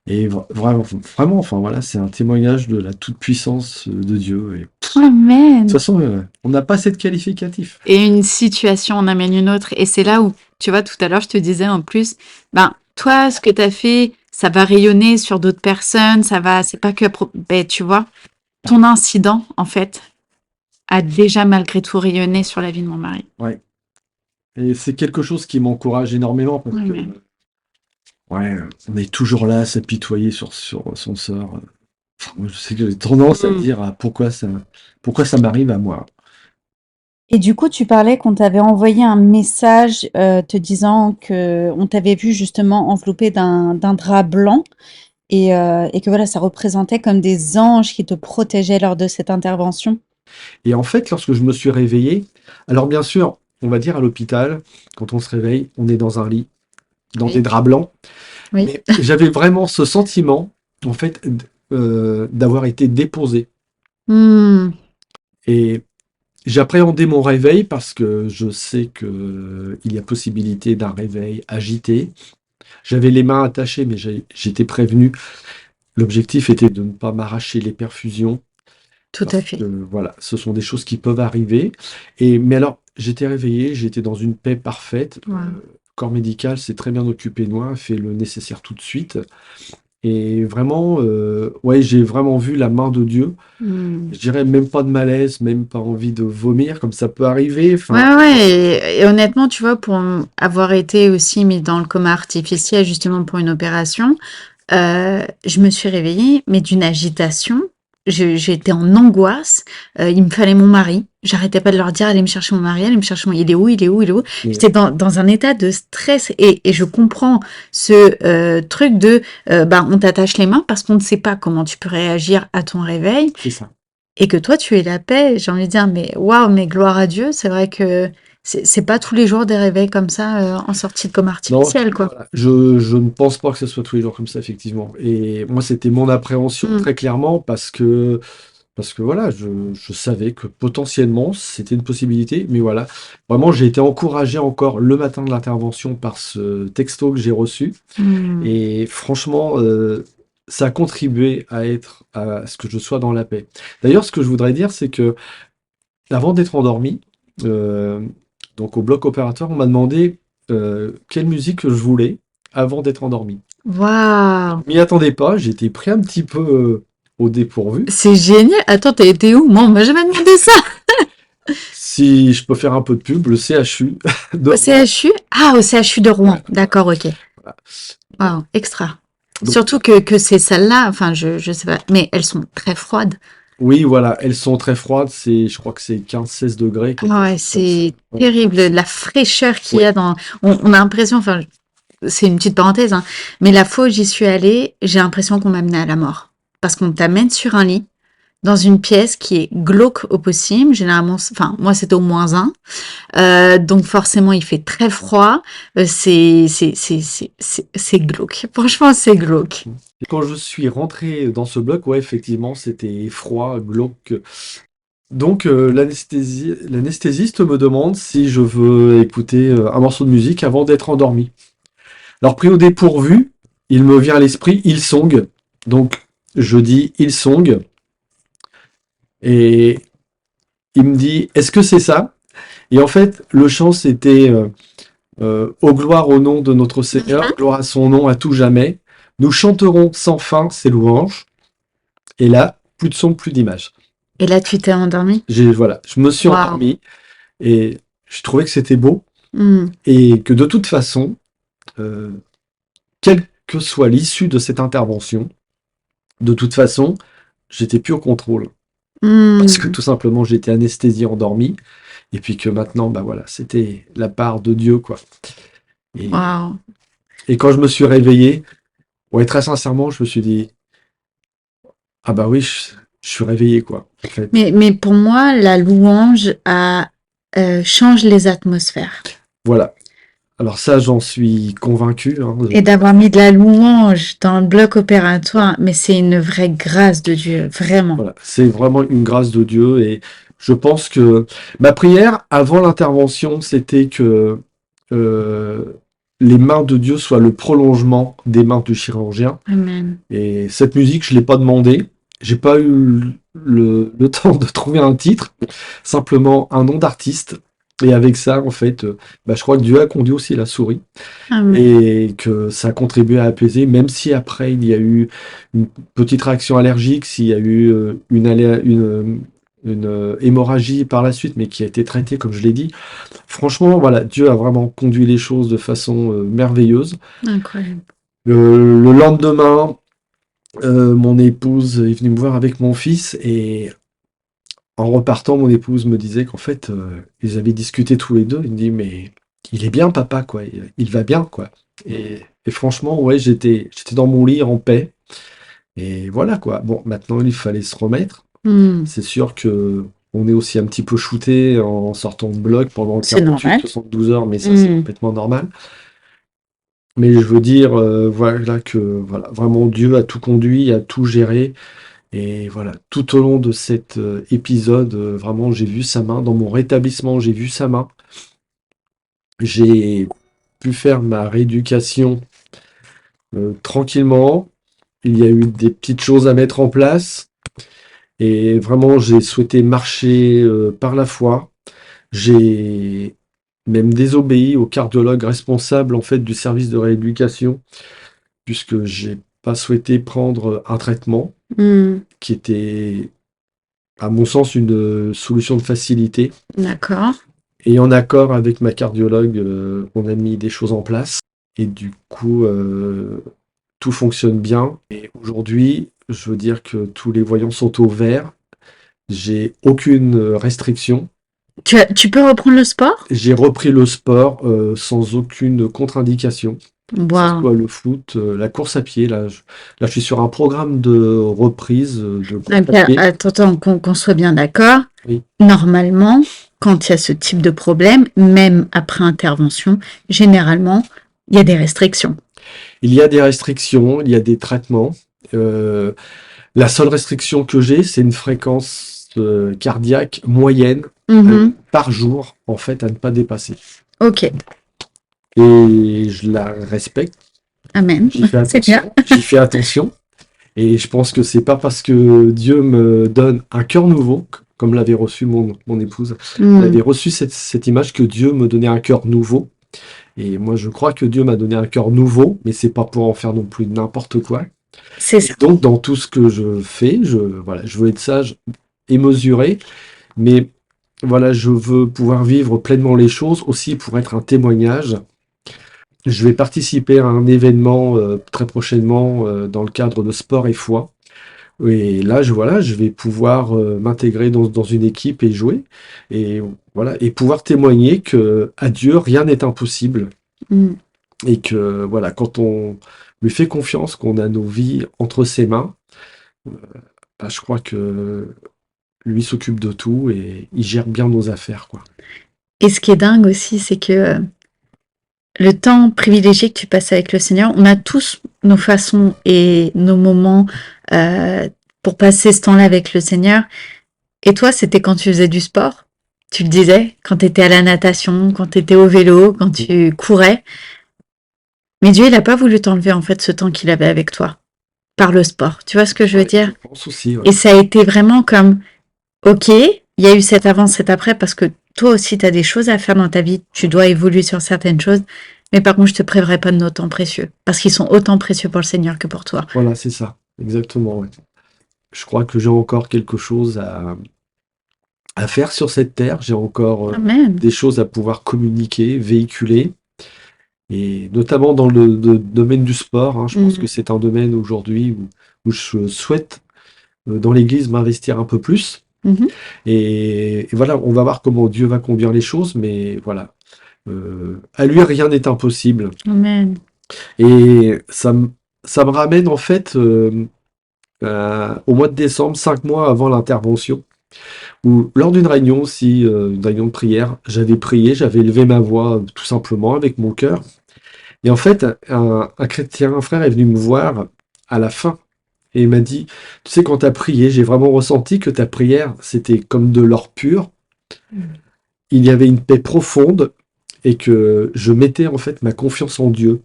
Et vraiment, enfin voilà, c'est un témoignage de la toute-puissance de Dieu. Et de toute Amen. façon, on n'a pas cette qualificatif. Et une situation en amène une autre. Et c'est là où, tu vois, tout à l'heure, je te disais en plus, ben, toi, ce que tu as fait, ça va rayonner sur d'autres personnes, ça va, c'est pas que, ben, tu vois, ton incident, en fait, a déjà malgré tout rayonné sur la vie de mon mari. Ouais. Et c'est quelque chose qui m'encourage énormément parce que, Amen. ouais, on est toujours là à s'apitoyer sur son sort. Enfin, moi, je sais que j'ai tendance à Mm. dire ah, pourquoi ça m'arrive à moi. Et du coup, tu parlais qu'on t'avait envoyé un message te disant que on t'avait vu justement enveloppé d'un drap blanc et que voilà, ça représentait comme des anges qui te protégeaient lors de cette intervention. Et en fait, lorsque je me suis réveillé, alors bien sûr, on va dire à l'hôpital, quand on se réveille, on est dans un lit, dans des Oui. draps blancs. Oui. Mais j'avais vraiment ce sentiment, en fait, d'avoir été déposé. Hmm. Et j'appréhendais mon réveil parce que je sais que il y a possibilité d'un réveil agité. J'avais les mains attachées, mais j'étais prévenu. L'objectif était de ne pas m'arracher les perfusions Tout à parce fait. que voilà, ce sont des choses qui peuvent arriver. Mais alors, j'étais réveillé, j'étais dans une paix parfaite. Wow. Corps médical s'est très bien occupé de moi, fait le nécessaire tout de suite. Et vraiment, ouais, j'ai vraiment vu la main de Dieu. Hmm. Je dirais même pas de malaise, même pas envie de vomir, comme ça peut arriver. Enfin, Ouais, ouais, et honnêtement, tu vois, pour avoir été aussi mis dans le coma artificiel justement pour une opération, je me suis réveillée, mais d'une agitation. J'étais en angoisse. Il me fallait mon mari. J'arrêtais pas de leur dire, allez me chercher mon mari, allez me chercher mon... Il est où, il est où, il est où? et J'étais dans un état de stress et je comprends ce truc de, bah, on t'attache les mains parce qu'on ne sait pas comment tu peux réagir à ton réveil c'est ça. et que toi, tu es la paix. J'ai envie de dire, mais waouh, mais gloire à Dieu. C'est vrai que c'est pas tous les jours des réveils comme ça en sortie de coma Non, artificiel, quoi. voilà. Je ne pense pas que ce soit tous les jours comme ça, effectivement. Et moi, c'était mon appréhension Mm. très clairement parce que voilà, je savais que potentiellement c'était une possibilité. Mais voilà, vraiment, j'ai été encouragé encore le matin de l'intervention par ce texto que j'ai reçu. Mm. Et franchement, ça a contribué à ce que je sois dans la paix. D'ailleurs, ce que je voudrais dire, c'est que avant d'être endormi, euh, donc au bloc opératoire, on m'a demandé quelle musique je voulais avant d'être endormi. Waouh. Je m'y attendais pas, j'étais pris un petit peu au dépourvu. C'est génial. Attends, t'as été où? Moi, on m'a jamais demandé ça. Si je peux faire un peu de pub, le CHU de Au Rouen. CHU? Ah, au CHU de Rouen. Ouais, D'accord, ok. voilà. Waouh, extra. Donc, Surtout que ces salles-là, enfin, je sais pas, mais elles sont très froides. oui, voilà, elles sont très froides, je crois que c'est 15-16 degrés, quelque Ah ouais, chose comme ça. c'est Ouais. terrible, la fraîcheur qu'il y Oui, a dans. On a l'impression, enfin, c'est une petite parenthèse, hein, mais la fois où j'y suis allée, j'ai l'impression qu'on m'a mené à la mort. Parce qu'on t'amène sur un lit, dans une pièce qui est glauque au possible. Généralement, enfin, moi, c'était au -1. Donc forcément, il fait très froid. C'est glauque. Franchement, c'est glauque. et quand je suis rentré dans ce bloc, ouais, effectivement, c'était froid, glauque. Donc, l'anesthésiste me demande si je veux écouter un morceau de musique avant d'être endormi. Alors, pris au dépourvu, il me vient à l'esprit Hillsong. Donc, je dis Hillsong et il me dit, est-ce que c'est ça? Et en fait, le chant, c'était Ô gloire au nom de notre Seigneur, Mhm. gloire à son nom à tout jamais. Nous chanterons sans fin ses louanges. Et là, plus de son, plus d'image. Et là, tu t'es endormi? Voilà, je me suis Waouh. endormi et je trouvais que c'était beau Hmm. et que de toute façon, euh, quelle que soit l'issue de cette intervention, de toute façon, j'étais plus au contrôle. Parce que Hmm. tout simplement, j'étais anesthésié, endormi, et puis que maintenant, bah voilà, c'était la part de Dieu, quoi. Et, Waouh. et quand je me suis réveillé, ouais, très sincèrement, je me suis dit, ah bah oui, je suis réveillé, quoi, en fait. Mais pour moi, la louange change les atmosphères. Voilà. Alors ça, j'en suis convaincu, hein. Et d'avoir mis de la louange dans le bloc opératoire, mais c'est une vraie grâce de Dieu, vraiment. Voilà, c'est vraiment une grâce de Dieu et je pense que ma prière avant l'intervention, c'était que euh, les mains de Dieu soient le prolongement des mains du chirurgien. Amen. Et cette musique, je l'ai pas demandé. J'ai pas eu le temps de trouver un titre, simplement un nom d'artiste. Et avec ça, en fait, bah, je crois que Dieu a conduit aussi la souris Amen. et que ça a contribué à apaiser, même si après il y a eu une petite réaction allergique, s'il y a eu une hémorragie par la suite, mais qui a été traitée, comme je l'ai dit. Franchement, voilà, Dieu a vraiment conduit les choses de façon merveilleuse. Incroyable. Le lendemain, mon épouse est venue me voir avec mon fils et en repartant, mon épouse me disait qu'en fait, ils avaient discuté tous les deux. Il me dit, mais il est bien, papa, quoi. Il va bien, quoi. Et franchement, ouais, j'étais dans mon lit en paix. Et voilà, quoi. Bon, maintenant, il fallait se remettre. Hmm. C'est sûr que on est aussi un petit peu shooté en sortant de bloc pendant C'est 48, normal. 72 heures, mais ça, c'est Hmm. complètement normal. Mais je veux dire, voilà, que voilà, vraiment, Dieu a tout conduit, a tout géré. Et voilà, tout au long de cet épisode, vraiment, j'ai vu sa main. Dans mon rétablissement, j'ai vu sa main. J'ai pu faire ma rééducation tranquillement. Il y a eu des petites choses à mettre en place. Et vraiment, j'ai souhaité marcher par la foi. J'ai même désobéi au cardiologue responsable en fait du service de rééducation, puisque j'ai pas souhaité prendre un traitement Hmm. qui était à mon sens, une solution de facilité. D'accord. Et en accord avec ma cardiologue, on a mis des choses en place. Et du coup, tout fonctionne bien. Et aujourd'hui, je veux dire que tous les voyants sont au vert. J'ai aucune restriction. Tu peux reprendre le sport? J'ai repris le sport sans aucune contre-indication, que ce Waouh. soit le foot, la course à pied. Là, je suis sur un programme de reprise de course Ah, à bien, pied. attends, qu'on soit bien d'accord. Oui. Normalement, quand il y a ce type de problème, même après intervention, généralement, il y a des restrictions. Il y a des restrictions, il y a des traitements. La seule restriction que j'ai, c'est une fréquence cardiaque moyenne Mhm. par jour, en fait, à ne pas dépasser. Ok. Et je la respecte, Amen. j'y fais C'est bien. attention, j'y fais attention. Et je pense que c'est pas parce que Dieu me donne un cœur nouveau, comme l'avait reçu mon épouse, elle Hmm. avait reçu cette image que Dieu me donnait un cœur nouveau. Et moi, je crois que Dieu m'a donné un cœur nouveau, mais c'est pas pour en faire non plus n'importe quoi. C'est Et ça. donc, dans tout ce que je fais, voilà, je veux être sage et mesuré, mais voilà, je veux pouvoir vivre pleinement les choses aussi pour être un témoignage. Je vais participer à un événement très prochainement dans le cadre de Sport et Foi. Et là, voilà, je vais pouvoir m'intégrer dans une équipe et jouer. Et voilà, et pouvoir témoigner que à Dieu, rien n'est impossible. Mm. Et que voilà, quand on lui fait confiance, qu'on a nos vies entre ses mains, bah, je crois que lui s'occupe de tout et il gère bien nos affaires, quoi. Et ce qui est dingue aussi, c'est que le temps privilégié que tu passes avec le Seigneur, on a tous nos façons et nos moments euh, pour passer ce temps-là avec le Seigneur. Et toi, c'était quand tu faisais du sport? Tu le disais, quand tu étais à la natation, quand tu étais au vélo, quand tu courais. Mais Dieu, il n'a pas voulu t'enlever en fait ce temps qu'il avait avec toi par le sport. Tu vois ce que je veux Ouais, je dire? pense aussi, ouais. Et ça a été vraiment comme, ok, il y a eu cette avant, cette après, parce que toi aussi, tu as des choses à faire dans ta vie. Tu dois évoluer sur certaines choses. Mais par contre, je te priverai pas de nos temps précieux. Parce qu'ils sont autant précieux pour le Seigneur que pour toi. Voilà, c'est ça, exactement, ouais. Je crois que j'ai encore quelque chose à faire sur cette terre. J'ai encore Amen. des choses à pouvoir communiquer, véhiculer. Et notamment dans le domaine du sport, hein, je pense que Mm. c'est un domaine aujourd'hui où je souhaite, dans l'Église, m'investir un peu plus. Mhm. Et voilà, on va voir comment Dieu va conduire les choses, mais voilà. À lui, rien n'est impossible. Amen. Et ça me ramène en fait au mois de décembre, 5 mois avant l'intervention, où lors d'une réunion, une réunion de prière, j'avais prié, j'avais élevé ma voix tout simplement avec mon cœur. Et en fait, un chrétien, un frère est venu me voir à la fin et il m'a dit, tu sais, quand tu as prié, j'ai vraiment ressenti que ta prière, c'était comme de l'or pur. Il y avait une paix profonde et que je mettais en fait ma confiance en Dieu,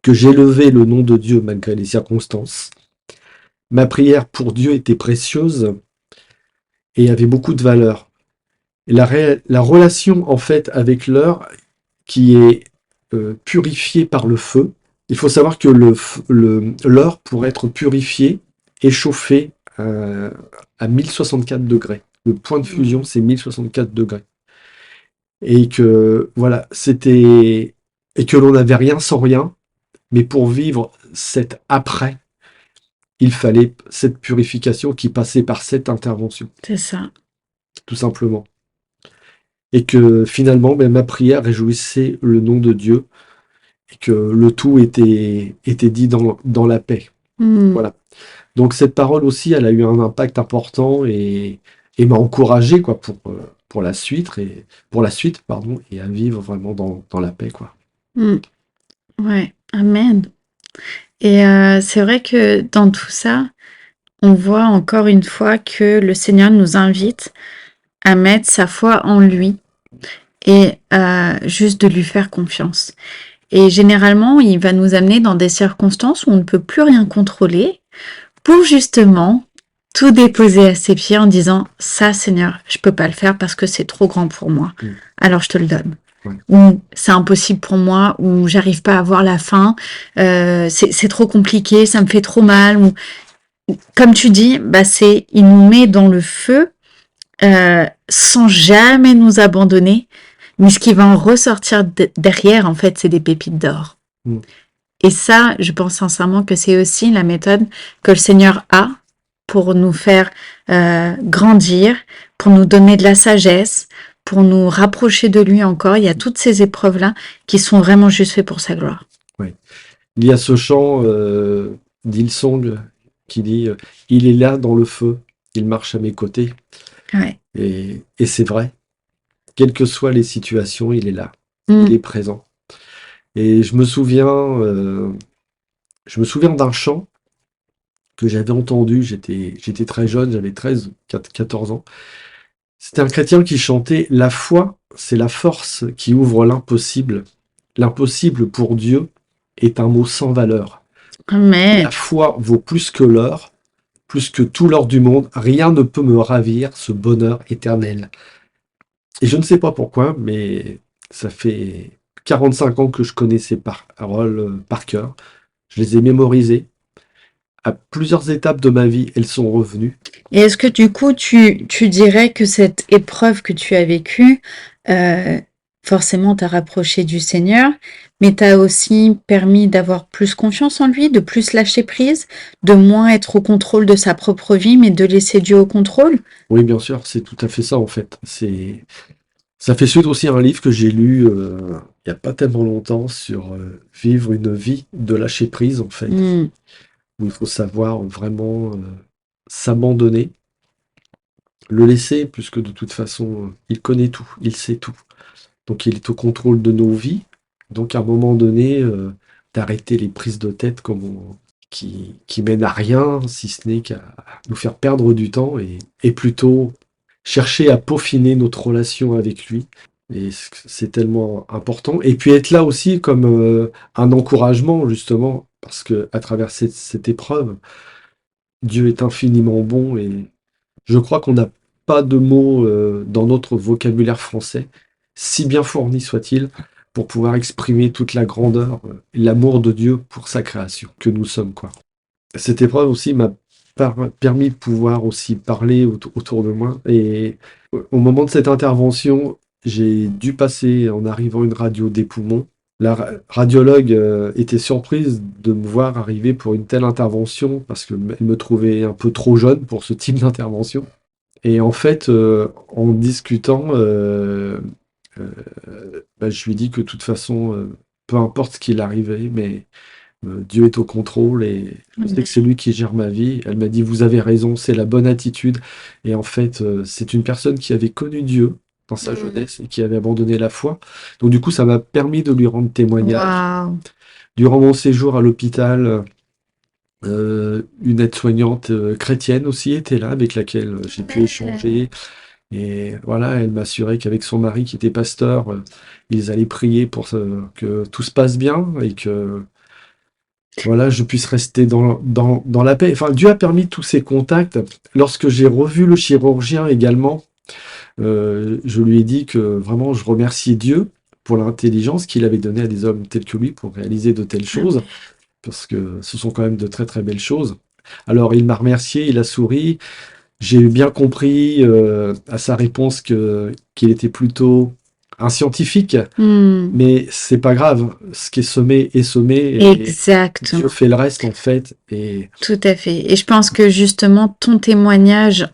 que j'élevais le nom de Dieu malgré les circonstances. Ma prière pour Dieu était précieuse et avait beaucoup de valeur. Et la relation en fait avec l'heure qui est purifiée par le feu. Il faut savoir que l'or, pour être purifié, est chauffé à 1064 degrés. Le point de fusion, c'est 1064 degrés. Et que voilà, et que l'on n'avait rien sans rien, mais pour vivre cet après, il fallait cette purification qui passait par cette intervention, C'est ça. tout simplement. Et que finalement, ben, ma prière réjouissait le nom de Dieu et que le tout était dit dans la paix. Mm. Voilà. Donc cette parole aussi, elle a eu un impact important et m'a encouragé quoi, pour la suite, pardon, et à vivre vraiment dans la paix. Quoi. Mm. Ouais. Amen. Et c'est vrai que dans tout ça, on voit encore une fois que le Seigneur nous invite à mettre sa foi en lui et juste de lui faire confiance. Et généralement, il va nous amener dans des circonstances où on ne peut plus rien contrôler pour justement tout déposer à ses pieds en disant ça, Seigneur, je peux pas le faire parce que c'est trop grand pour moi. Mm. Alors je te le donne. Ouais. Ou c'est impossible pour moi, ou j'arrive pas à voir la fin, c'est trop compliqué, ça me fait trop mal. Ou comme tu dis, bah il nous met dans le feu sans jamais nous abandonner. Mais ce qui va en ressortir derrière, en fait, c'est des pépites d'or. Mm. Et ça, je pense sincèrement que c'est aussi la méthode que le Seigneur a pour nous faire grandir, pour nous donner de la sagesse, pour nous rapprocher de lui encore. Il y a toutes ces épreuves-là qui sont vraiment juste faites pour sa gloire. Ouais. Il y a ce chant d'Hillsong qui dit il est là dans le feu, il marche à mes côtés. Ouais. Et c'est vrai, quelles que soient les situations, il est là, Mm. il est présent. Et je me souviens d'un chant que j'avais entendu, j'étais très jeune, j'avais 13, 14 ans. C'était un chrétien qui chantait la foi, c'est la force qui ouvre l'impossible. L'impossible pour Dieu est un mot sans valeur. Amen. La foi vaut plus que l'or, plus que tout l'or du monde. Rien ne peut me ravir ce bonheur éternel. Et je ne sais pas pourquoi, mais ça fait 45 ans que je connais ces paroles par cœur. Je les ai mémorisées. à plusieurs étapes de ma vie, elles sont revenues. Et est-ce que du coup, tu dirais que cette épreuve que tu as vécue, euh, forcément t'a rapproché du Seigneur, mais t'a aussi permis d'avoir plus confiance en lui, de plus lâcher prise, de moins être au contrôle de sa propre vie, mais de laisser Dieu au contrôle? Oui, bien sûr, c'est tout à fait ça en fait. Ça fait suite aussi à un livre que j'ai lu il n'y a pas tellement longtemps sur vivre une vie de lâcher prise en fait, Hmm. où il faut savoir vraiment s'abandonner, le laisser, puisque de toute façon, il connaît tout, il sait tout. Donc il est au contrôle de nos vies. Donc à un moment donné, d'arrêter les prises de tête qui mènent à rien, si ce n'est qu'à nous faire perdre du temps et plutôt chercher à peaufiner notre relation avec lui. Et c'est tellement important. Et puis être là aussi comme un encouragement, justement, parce que à travers cette épreuve, Dieu est infiniment bon et je crois qu'on n'a pas de mots dans notre vocabulaire français, si bien fourni soit-il, pour pouvoir exprimer toute la grandeur, l'amour de Dieu pour sa création, que nous sommes, quoi. Cette épreuve aussi m'a permis de pouvoir aussi parler autour de moi. Et au moment de cette intervention, j'ai dû passer en arrivant une radio des poumons. La radiologue était surprise de me voir arriver pour une telle intervention parce qu'elle me trouvait un peu trop jeune pour ce type d'intervention. Et en fait, en discutant, bah, je lui dis que de toute façon, peu importe ce qu'il arrivait, mais Dieu est au contrôle et je sais que c'est lui qui gère ma vie. Elle m'a dit, vous avez raison, c'est la bonne attitude. Et en fait, c'est une personne qui avait connu Dieu dans sa jeunesse et qui avait abandonné la foi. Donc du coup, ça m'a permis de lui rendre témoignage. Waouh. Durant mon séjour à l'hôpital, une aide-soignante chrétienne aussi était là, avec laquelle j'ai pu échanger. Et voilà, elle m'assurait qu'avec son mari qui était pasteur, ils allaient prier pour que tout se passe bien et que voilà, je puisse rester dans la paix. Enfin, Dieu a permis tous ces contacts. Lorsque j'ai revu le chirurgien également, je lui ai dit que vraiment je remerciais Dieu pour l'intelligence qu'il avait donnée à des hommes tels que lui pour réaliser de telles choses, parce que ce sont quand même de très très belles choses. Alors il m'a remercié, il a souri. J'ai bien compris à sa réponse qu'il était plutôt un scientifique, Hmm. mais c'est pas grave. Ce qui est semé et Dieu Exactement. fait le reste en fait. Et Tout à fait. Et je pense que justement, ton témoignage,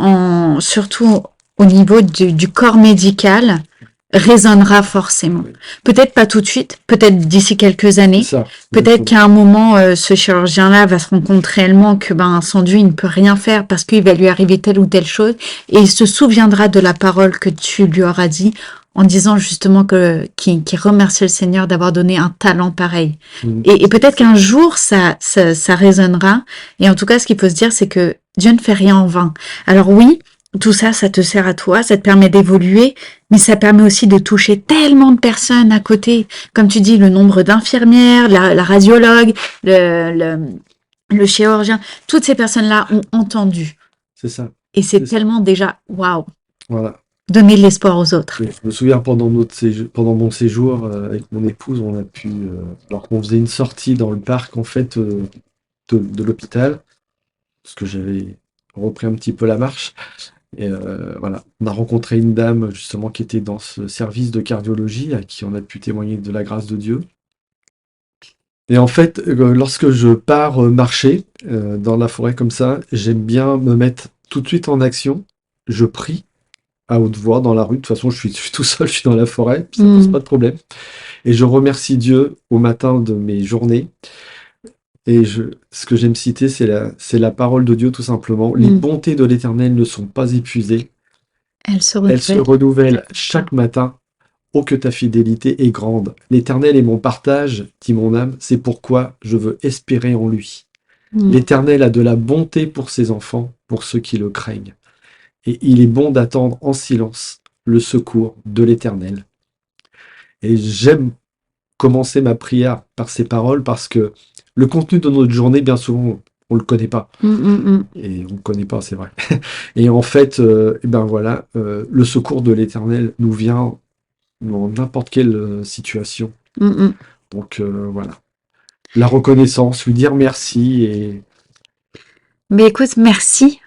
surtout au niveau du corps médical, résonnera forcément. oui, Peut-être pas tout de suite, peut-être d'ici quelques c'est années. ça, Peut-être exactement. qu'à un moment, ce chirurgien-là va se rendre compte réellement que sans Dieu, il ne peut rien faire parce qu'il va lui arriver telle ou telle chose. Et il se souviendra de la parole que tu lui auras dit en disant justement qu'il remercie le Seigneur d'avoir donné un talent pareil. Mm, Et c'est peut-être ça. qu'un jour, ça résonnera. Et en tout cas, ce qu'il faut se dire, c'est que Dieu ne fait rien en vain. Alors oui, tout ça, ça te sert à toi, ça te permet d'évoluer, mais ça permet aussi de toucher tellement de personnes à côté. Comme tu dis, le nombre d'infirmières, la radiologue, le chirurgien, toutes ces personnes-là ont entendu. C'est ça. Et c'est C'est ça. tellement déjà, waouh, Voilà. donner de l'espoir aux autres. Et je me souviens pendant mon séjour avec mon épouse, on a pu, alors qu'on faisait une sortie dans le parc en fait de l'hôpital, parce que j'avais repris un petit peu la marche. Et voilà, on a rencontré une dame justement qui était dans ce service de cardiologie à qui on a pu témoigner de la grâce de Dieu. Et en fait, lorsque je pars marcher dans la forêt comme ça, j'aime bien me mettre tout de suite en action. Je prie à haute voix dans la rue. De toute façon, je suis tout seul, je suis dans la forêt, ça pose Hmm. pas de problème. Et je remercie Dieu au matin de mes journées. Et ce que j'aime citer, c'est la parole de Dieu tout simplement. Les Hmm. bontés de l'Éternel ne sont pas épuisées. Elle se Elles se renouvelle. renouvellent chaque matin. Oh, que ta fidélité est grande. L'Éternel est mon partage, dit mon âme, c'est pourquoi je veux espérer en lui. Hmm. L'Éternel a de la bonté pour ses enfants, pour ceux qui le craignent. Et il est bon d'attendre en silence le secours de l'Éternel. Et j'aime commencer ma prière par ces paroles parce que le contenu de notre journée, bien souvent, on le connaît pas. Hmm, hmm, hmm. Et on ne connaît pas, c'est vrai. Et en fait, eh ben voilà, le secours de l'Éternel nous vient dans n'importe quelle situation. Hmm, hmm. Donc voilà. La reconnaissance, lui dire merci et Mais écoute, merci.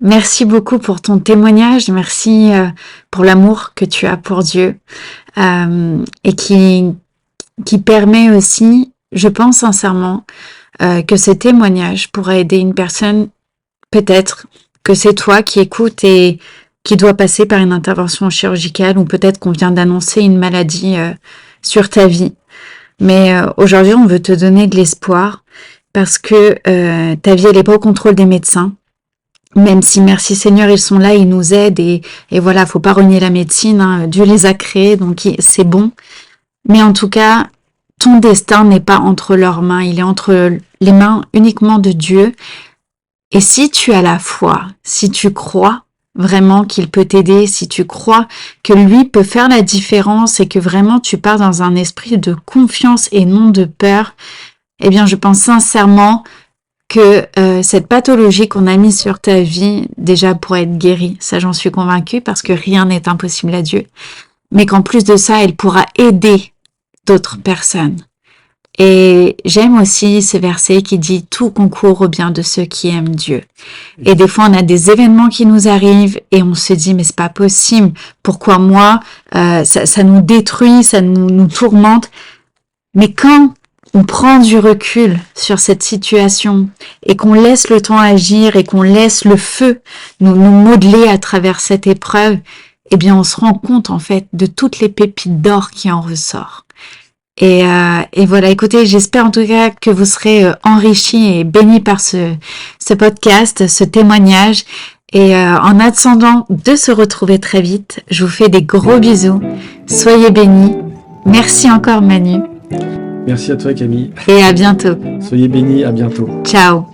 Merci beaucoup pour ton témoignage. Merci pour l'amour que tu as pour Dieu et qui permet aussi, je pense sincèrement, que ce témoignage pourra aider une personne, peut-être que c'est toi qui écoutes et qui doit passer par une intervention chirurgicale ou peut-être qu'on vient d'annoncer une maladie sur ta vie. Mais aujourd'hui, on veut te donner de l'espoir parce que ta vie, elle n'est pas au contrôle des médecins. Même si, merci Seigneur, ils sont là, ils nous aident et voilà, faut pas renier la médecine, hein, Dieu les a créés, donc c'est bon. Mais en tout cas, ton destin n'est pas entre leurs mains, il est entre les mains uniquement de Dieu. Et si tu as la foi, si tu crois vraiment qu'il peut t'aider, si tu crois que lui peut faire la différence et que vraiment tu pars dans un esprit de confiance et non de peur, eh bien je pense sincèrement que cette pathologie qu'on a mise sur ta vie déjà pourrait être guérie. Ça, j'en suis convaincue parce que rien n'est impossible à Dieu. Mais qu'en plus de ça, elle pourra aider d'autres personnes. Et j'aime aussi ce verset qui dit « Tout concourt au bien de ceux qui aiment Dieu ». Et des fois, on a des événements qui nous arrivent et on se dit « Mais c'est pas possible. Pourquoi moi ?» Ça nous détruit, ça nous tourmente. Mais quand on prend du recul sur cette situation et qu'on laisse le temps agir et qu'on laisse le feu nous modeler à travers cette épreuve, eh bien, on se rend compte, en fait, de toutes les pépites d'or qui en ressortent. Et voilà, écoutez, j'espère en tout cas que vous serez enrichis et bénis par ce podcast, ce témoignage. Et en attendant de se retrouver très vite, je vous fais des gros bisous. Soyez bénis. Merci encore Manu. Merci à toi Camille. Et à bientôt. Soyez bénis, à bientôt. Ciao.